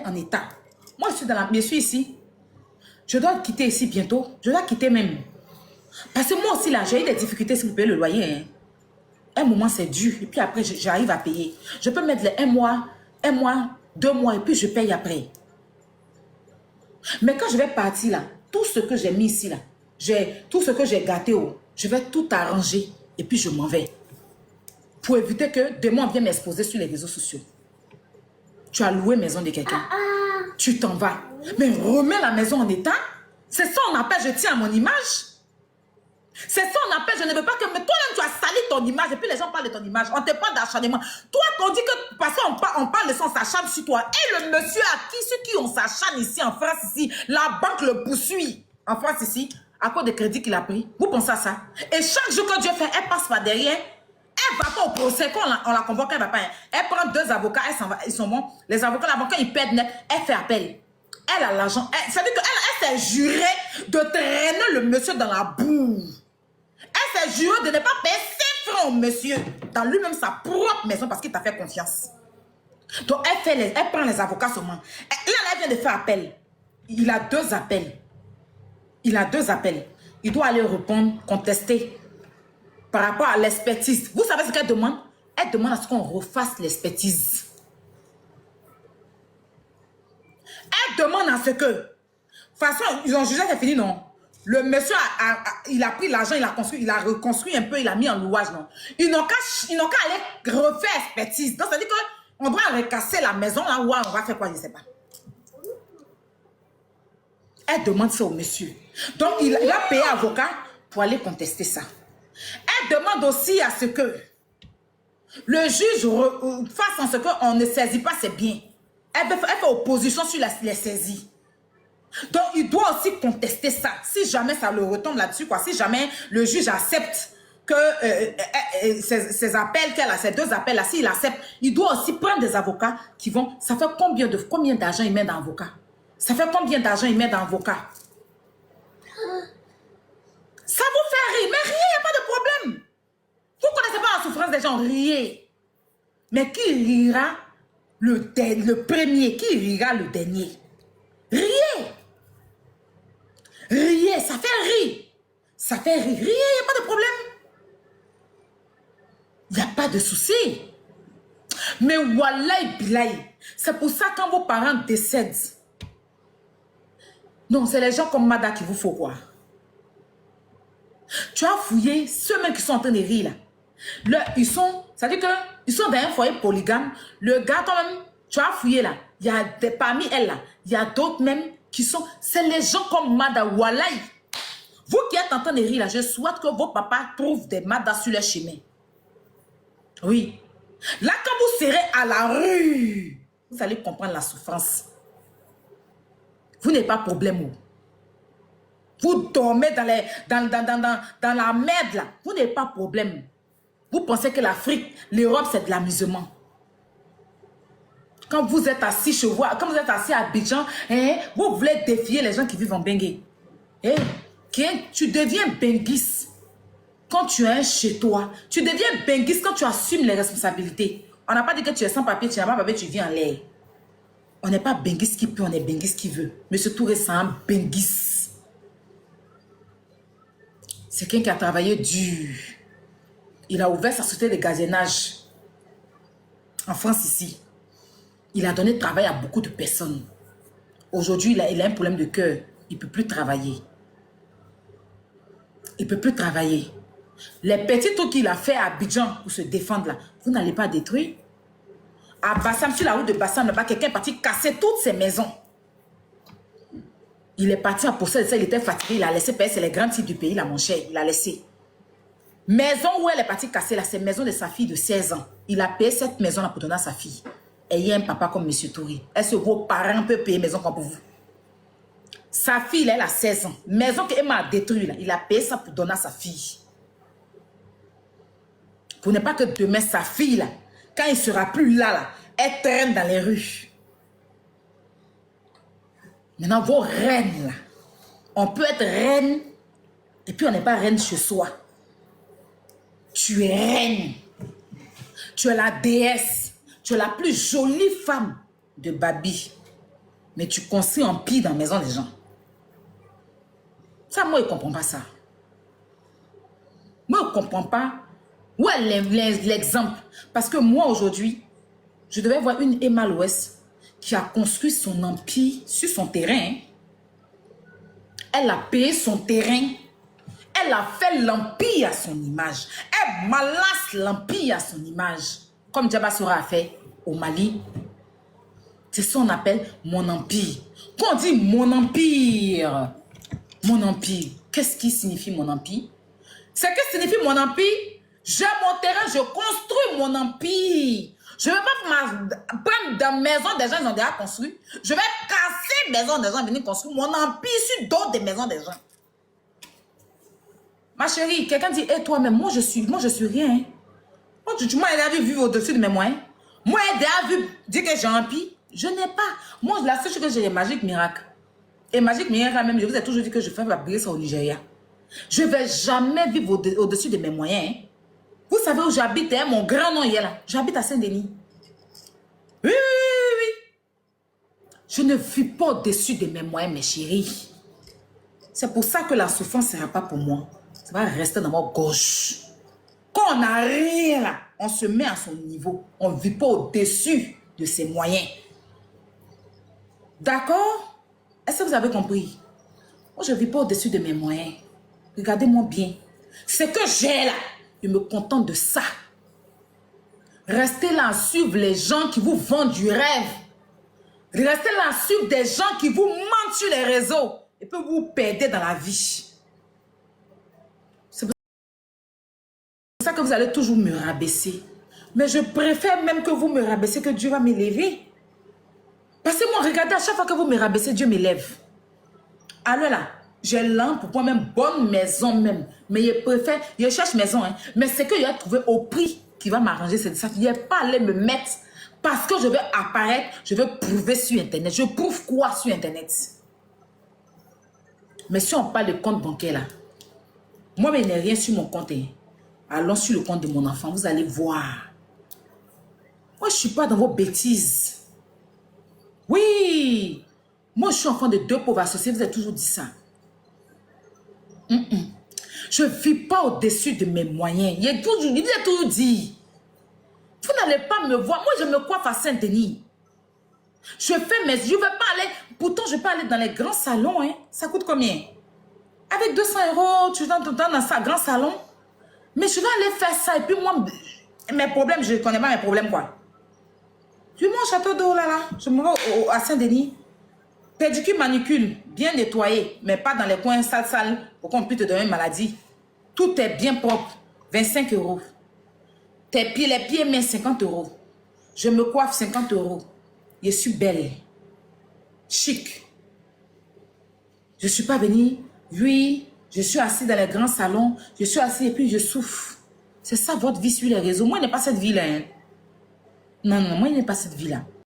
en état. Moi, je suis ici. Je dois quitter ici bientôt. Je dois quitter même. Parce que moi aussi, là, j'ai eu des difficultés si vous payez le loyer. Hein. Un moment, c'est dur. Et puis après, j'arrive à payer. Je peux mettre les 1 mois, 2 mois, et puis je paye après. Mais quand je vais partir là, tout ce que j'ai mis ici là, tout ce que j'ai gâté, je vais tout arranger et puis je m'en vais. Pour éviter que demain on vienne m'exposer sur les réseaux sociaux. Tu as loué maison de quelqu'un. Tu t'en vas. Mais remets la maison en état. C'est ça on appelle je tiens à mon image. C'est ça on appelle je ne veux pas que... Mais toi-même tu as sali ton image et puis les gens parlent de ton image. On te parle d'acharnement. Toi on dit que parce qu'on parle de son s'acharne sur toi. Et le monsieur à qui, ceux qui ont s'acharne ici en France ici, la banque le poursuit. En France ici, à cause des crédits qu'il a pris. Vous pensez à ça? Et chaque jour que Dieu fait, elle passe par derrière. Elle ne va pas au procès. Quand on la convoque, elle ne va pas. Elle prend 2 avocats, ils sont bons. Les avocats, là-bas, quand ils perdent net, elle fait appel. Elle a l'argent. C'est-à-dire qu'elle s'est jurée de traîner le monsieur dans la boue. Elle s'est jurée de ne pas payer 5 francs au monsieur dans lui-même sa propre maison parce qu'il t'a fait confiance. Donc, elle prend les avocats seulement. Là, elle vient de faire appel. Il a 2 appels. Il doit aller répondre, contester par rapport à l'expertise. Vous savez ce qu'elle demande? Elle demande à ce qu'on refasse l'expertise. Elle demande à ce que... De toute façon, ils ont jugé, c'est fini, non? Le monsieur, il a pris l'argent, il a reconstruit un peu, il a mis en louage, non? Ils n'ont qu'à aller refaire l'expertise. Donc, ça veut dire qu'on doit recasser la maison, là, où on va faire quoi, je ne sais pas. Elle demande ça au monsieur. Donc, il a payé avocat pour aller contester ça. Elle demande aussi à ce que le juge fasse en ce qu'on ne saisit pas ses biens. Elle fait opposition sur les saisies. Donc, il doit aussi contester ça. Si jamais ça le retombe là-dessus, quoi. Si jamais le juge accepte que ces appels qu'elle a, ces 2 appels-là, s'il accepte, il doit aussi prendre des avocats qui vont... Ça fait combien d'argent il met dans l'avocat? Ça fait combien d'argent il met dans l'avocat? Ça vous fait rire, mais riez, il n'y a pas de problème. Vous ne connaissez pas la souffrance des gens, riez. Mais qui rira le premier? Qui rira le dernier? Riez. Riez, ça fait rire. Ça fait rire. Riez, il n'y a pas de problème. Il n'y a pas de souci. Mais wallahi billahi, c'est pour ça quand vos parents décèdent. Non, c'est les gens comme Mada qu'il vous faut quoi. Tu as fouillé ceux mêmes qui sont en train de rire là. C'est-à-dire qu'ils sont dans un foyer polygame. Le gars, toi-même, tu as fouillé là. Il y a parmi elles là, il y a d'autres même qui sont... C'est les gens comme Mada Wallahi. Vous qui êtes en train de rire là, je souhaite que vos papas trouvent des Mada sur leur chemin. Oui. Là, quand vous serez à la rue, vous allez comprendre la souffrance. Vous n'avez pas de problème. Vous dormez dans la merde là. Vous n'avez pas de problème. Vous pensez que l'Afrique, l'Europe, c'est de l'amusement. Quand vous êtes assis chez vous, quand vous êtes assis à Abidjan, vous voulez défier les gens qui vivent en Bengue. Tu deviens benguis quand tu es chez toi. Tu deviens benguis quand tu assumes les responsabilités. On n'a pas dit que tu es sans papier, tu n'as pas de papier, tu vis en l'air. On n'est pas benguis qui peut, on est benguis qui veut. Monsieur Touré, c'est un benguis. C'est quelqu'un qui a travaillé dur. Il a ouvert sa société de gardiennage en France ici. Il a donné travail à beaucoup de personnes. Aujourd'hui, il a un problème de cœur. Il ne peut plus travailler. Il ne peut plus travailler. Les petits trucs qu'il a fait à Abidjan pour se défendre là, vous n'allez pas détruire. À Bassam, sur la route de Bassam, là-bas, quelqu'un est parti casser toutes ses maisons. Il est parti à possède ça, il était fatigué, il a laissé payer, c'est les grands types du pays, là, mon cher, il a laissé. Maison où elle est partie casser, là, c'est maison de sa fille de 16 ans. Il a payé cette maison-là pour donner à sa fille. Ayez un papa comme M. Touré. Est-ce que vos parents peuvent payer maison comme pour vous? Sa fille, là, elle a 16 ans. Maison qu'elle m'a détruite, là, il a payé ça pour donner à sa fille. Pour ne pas que demain, sa fille, là, quand il ne sera plus là, elle traîne dans les rues. Maintenant, vos reines, là, on peut être reine, et puis on n'est pas reine chez soi. Tu es reine. Tu es la déesse. Tu es la plus jolie femme de Babi. Mais tu construis empire dans la maison des gens. Ça, moi, je ne comprends pas ça. Moi, je ne comprends pas. Où est l'exemple? Parce que moi, aujourd'hui, je devais voir une Emma Louest qui a construit son empire sur son terrain. Elle a payé son terrain. Elle a fait l'empire à son image. Elle malasse l'empire à son image. Comme Diabasoura a fait au Mali. C'est ça qu'on appelle mon empire. Quand on dit mon empire, qu'est-ce qui signifie mon empire? C'est que signifie mon empire? J'ai mon terrain, je construis mon empire. Je ne vais pas prendre des maisons des gens, ils ont déjà construit. Je vais casser les maisons des gens, venir construire mon empire sur d'autres des maisons des gens. Ma chérie, quelqu'un dit, et toi-même, moi je suis rien. Hein. Moi, tu m'as déjà vu vivre au-dessus de mes moyens. Moi, j'ai déjà vu dire que j'ai un empire. Je n'ai pas. Moi, la seule chose que j'ai, est Magic Miracle. Et Magic Miracle, même, je vous ai toujours dit que je fais fabriquer ça au Nigeria. Je ne vais jamais vivre au-dessus de mes moyens. Hein. Vous savez où j'habite, hein? Mon grand nom, il est là. J'habite à Saint-Denis. Oui. Je ne vis pas au-dessus de mes moyens, mes chéris. C'est pour ça que la souffrance ne sera pas pour moi. Ça va rester dans ma gauche. Quand on n'a rien là, on se met à son niveau. On ne vit pas au-dessus de ses moyens. D'accord? Est-ce que vous avez compris? Moi, je ne vis pas au-dessus de mes moyens. Regardez-moi bien. Ce que j'ai là, je me contente de ça. Restez là à suivre les gens qui vous vendent du rêve. Restez là à suivre des gens qui vous mentent sur les réseaux et puis vous perdez dans la vie. C'est pour ça que vous allez toujours me rabaisser. Mais je préfère même que vous me rabaissez que Dieu va m'élever. Parce que moi, regardez, à chaque fois que vous me rabaissez, Dieu m'élève. Alors là, j'ai l'âme pour moi-même, bonne maison même. Mais je préfère, je cherche maison. Hein. Mais c'est que je vais trouver au prix qui va m'arranger, c'est ça. Je ne vais pas aller me mettre parce que je vais apparaître, je vais prouver sur Internet. Je prouve quoi sur Internet? Mais si on parle de compte bancaire là, moi, je n'ai rien sur mon compte. Hein. Allons sur le compte de mon enfant, vous allez voir. Moi, je ne suis pas dans vos bêtises. Oui, moi, je suis enfant de 2 pauvres associés, vous avez toujours dit ça. Je ne vis pas au-dessus de mes moyens. Il vous a toujours dit. Vous n'allez pas me voir. Moi, je me coiffe à Saint-Denis. Je fais mes... Je ne vais pas aller... Pourtant, je peux aller dans les grands salons. Hein. Ça coûte combien? Avec 200 €, tu vas dans un grand salon. Mais je vais aller faire ça. Et puis moi, mes problèmes, je ne connais pas mes problèmes, quoi. Je vais au château d'eau, là. Je me vais à Saint-Denis. Pédicure, manicule, bien nettoyé, mais pas dans les coins sales, pour qu'on puisse te donner une maladie. Tout est bien propre. 25 €. Tes pieds, les pieds, mais 50 €. Je me coiffe 50 €. Je suis belle. Chic. Je ne suis pas venue. Oui, je suis assise dans les grands salons. Je suis assise et puis je souffre. C'est ça votre vie sur les réseaux. Moi, je n'ai pas cette vie-là. Hein. Non, moi, je n'ai pas cette vie-là.